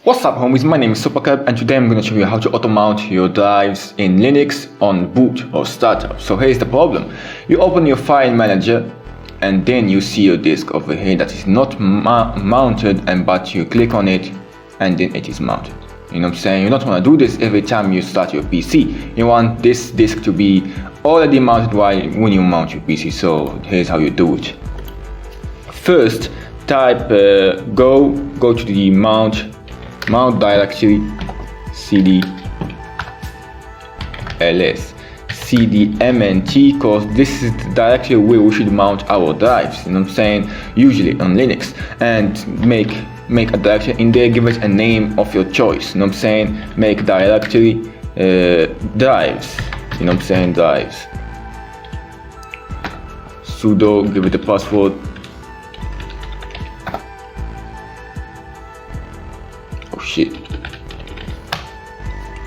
What's up homies, my name is Sopacrip and today I'm going to show you how to auto mount your drives in Linux on boot or startup. So here's the problem. You open your file manager and then you see your disk over here that is not mounted, but you click on it and then it is mounted. You know what I'm saying? You don't want to do this every time you start your PC. You want this disk to be already mounted when you mount your PC. So here's how you do it. First, type go to the mount directory cd ls cdmnt, because this is the directory where we should mount our drives, you know what I'm saying, usually on Linux, and make a directory in there, give it a name of your choice, you know what I'm saying, make directory drives, you know what I'm saying, drives, sudo, give it a password. Shit.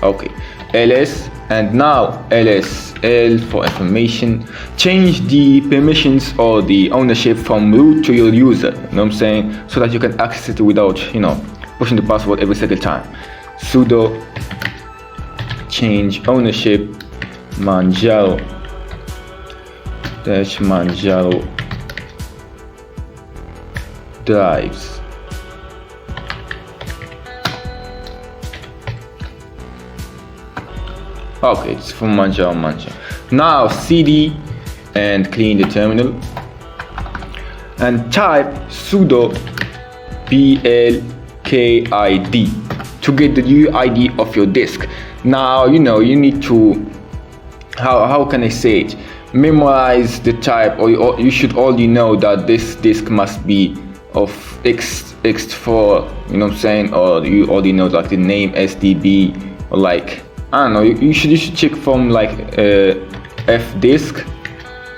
Okay, ls, and now lsl for information. Change the permissions or the ownership from root to your user, you know what I'm saying, so that you can access it without, you know, pushing the password every single time. Sudo change ownership manjaro drives. Okay, it's from Manjaro. Now cd and clean the terminal and type sudo blkid to get the UID of your disk. Now you know you need to, how can I say it, memorize the type, or you should already know that this disk must be of x4, you know what I'm saying, or you already know like the name SDB, or like I don't know, you should check from like fdisk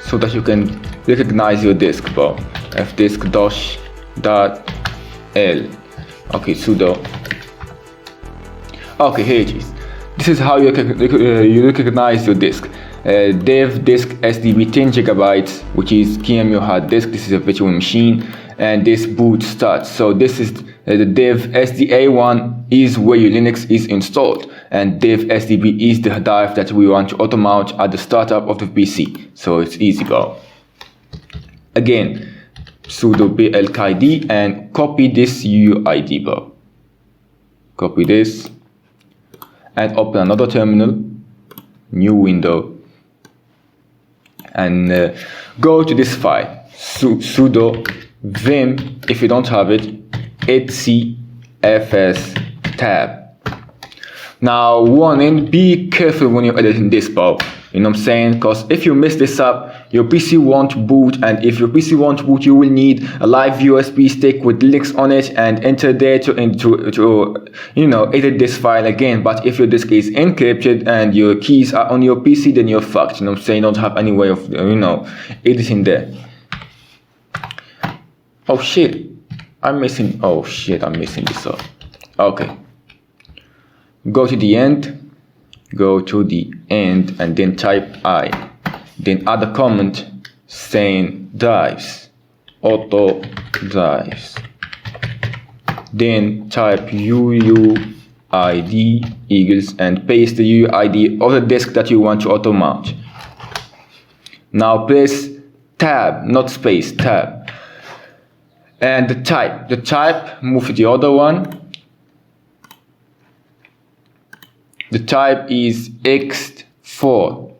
so that you can recognize your disk, bro. fdisk dot l. Okay, sudo. Okay, here it is. This is how you recognize your disk. Dev disk SDB 10 gigabytes, which is QEMU hard disk. This is a virtual machine, and this boot starts. So this is the dev SDA1 is where your Linux is installed, and dev SDB is the drive that we want to auto mount at the startup of the PC. So it's easy, bro. Again, sudo blkid and copy this UID, bro. Copy this and open another terminal, new window, and go to this file, sudo vim, if you don't have it, etc fs tab. Now warning, be careful when you're editing this, bro, you know what I'm saying, because if you mess this up, your PC won't boot, and if your PC won't boot, you will need a live USB stick with Linux on it and enter there to you know, edit this file again. But if your disk is encrypted and your keys are on your PC, then you're fucked, you know what I'm saying, don't have any way of, you know, editing there. Oh shit, I'm missing this up. Okay, go to the end, and then type I, then add a comment saying drives, auto drives, then type UUID equals and paste the UID of the disk that you want to auto mount. Now press tab, not space, tab. And the type, move to the other one. The type is ext4.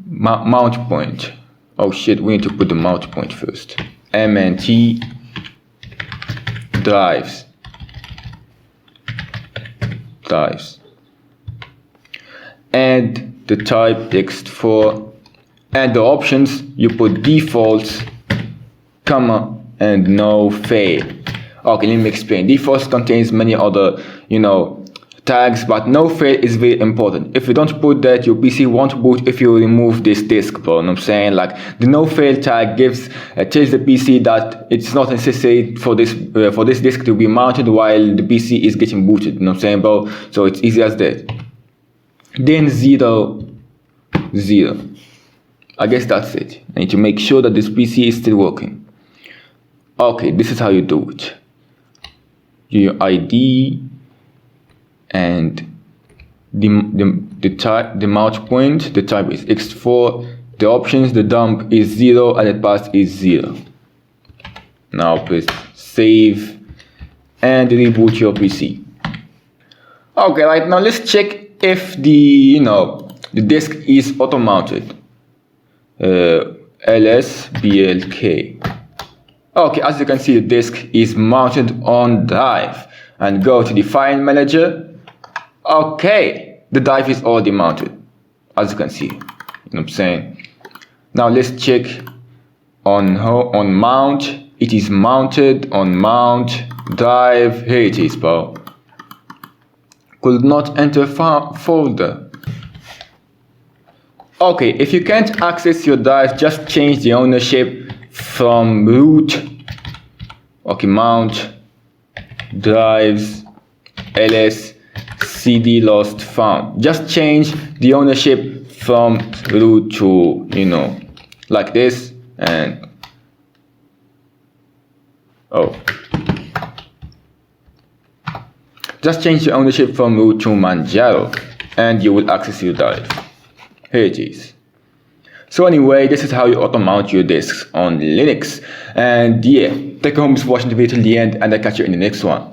Mount point. Oh shit, we need to put the mount point first. mnt drives. And the type ext4. And the options, you put defaults, comma, and no fail. Okay, let me explain. Defaults contains many other, you know, tags, but no fail is very important. If you don't put that, your PC won't boot if you remove this disk, bro. You know what I'm saying? Like the no fail tag tells the PC that it's not necessary for this disk to be mounted while the PC is getting booted. You know what I'm saying, bro? So it's easy as that. Then 0, 0. I guess that's it. I need to make sure that this PC is still working. Okay, this is how you do it. Your ID and the type, the mount point, the type is X4, the options, the dump is 0 and the path is 0. Now press save and reboot your PC. Okay, right now let's check if the the disk is auto mounted. LSBLK. Okay, as you can see, the disk is mounted on drive. And go to the file manager. Okay, the drive is already mounted, as you can see. You know what I'm saying? Now let's check on mount. It is mounted on mount drive. Here it is, bro. Could not enter folder. Okay, if you can't access your drive, just change the ownership from root. Okay, mount drives ls cd lost found. Just change the ownership from root to like this, and just change the ownership from root to Manjaro and you will access your drive. Here it is. So anyway, this is how you auto mount your disks on Linux. And yeah, thank you for watching the video till the end, and I'll catch you in the next one.